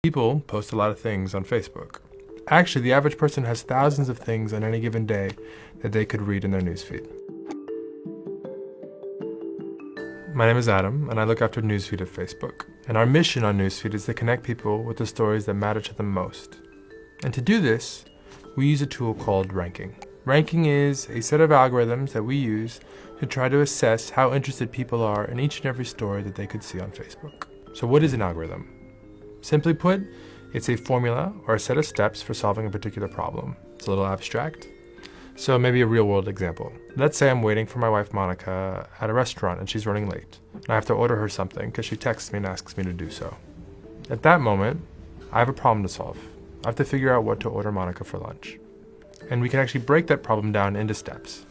People post a lot of things on Facebook. Actually, the average person has thousands of things on any given day that they could read in their newsfeed. My name is Adam, and I look after newsfeed at Facebook. And our mission on newsfeed is to connect people with the stories that matter to them most. And to do this, we use a tool called ranking. Ranking is a set of algorithms that we use to try to assess how interested people are in each and every story that they could see on Facebook. So what is an algorithm? Simply put, it's a formula or a set of steps for solving a particular problem. It's a little abstract. So maybe a real-world example. Let's say I'm waiting for my wife Monica at a restaurant and she's running late. And I have to order her something because she texts me and asks me to do so. At that moment, I have a problem to solve. I have to figure out what to order Monica for lunch. And we can actually break that problem down into steps.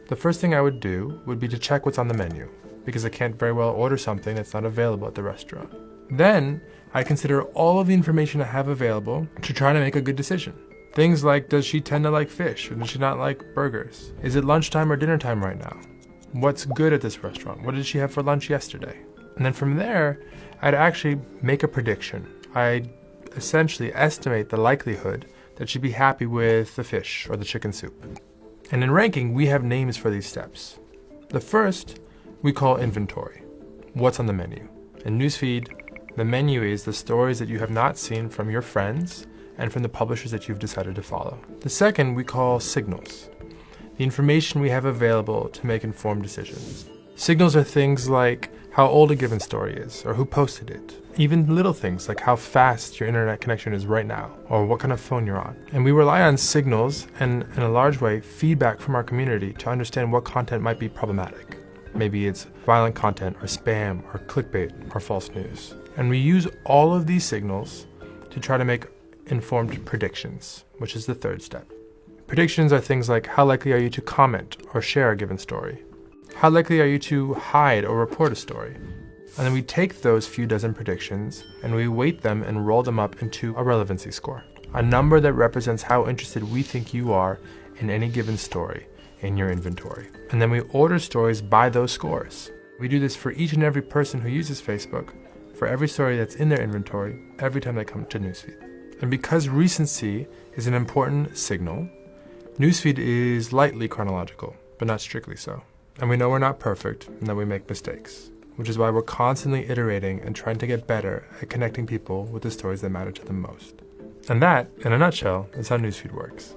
The first thing I would do would be to check what's on the menu, because I can't very well order something that's not available at the restaurant. Then, I consider all of the information I have available to try to make a good decision. Things like, does she tend to like fish or does she not like burgers? Is it lunchtime or dinner time right now? What's good at this restaurant? What did she have for lunch yesterday? And then from there, I'd actually make a prediction. I'd essentially estimate the likelihood that she'd be happy with the fish or the chicken soup. And in ranking, we have names for these steps. The first, we call inventory. What's on the menu? In newsfeed, the menu is the stories that you have not seen from your friends and from the publishers that you've decided to follow. The second we call signals, the information we have available to make informed decisions. Signals are things like how old a given story is or who posted it. Even little things like how fast your internet connection is right now or what kind of phone you're on. And we rely on signals and, in a large way, feedback from our community to understand what content might be problematic. Maybe it's violent content or spam or clickbait or false news. And we use all of these signals to try to make informed predictions, which is the third step. Predictions are things like how likely are you to comment or share a given story? How likely are you to hide or report a story? And then we take those few dozen predictions and we weight them and roll them up into a relevancy score, a number that represents how interested we think you are in any given story in your inventory. And then we order stories by those scores. We do this for each and every person who uses Facebook, for every story that's in their inventory, every time they come to newsfeed. And because recency is an important signal, newsfeed is lightly chronological, but not strictly so. And we know we're not perfect and that we make mistakes, which is why we're constantly iterating and trying to get better at connecting people with the stories that matter to them most. And that, in a nutshell, is how newsfeed works.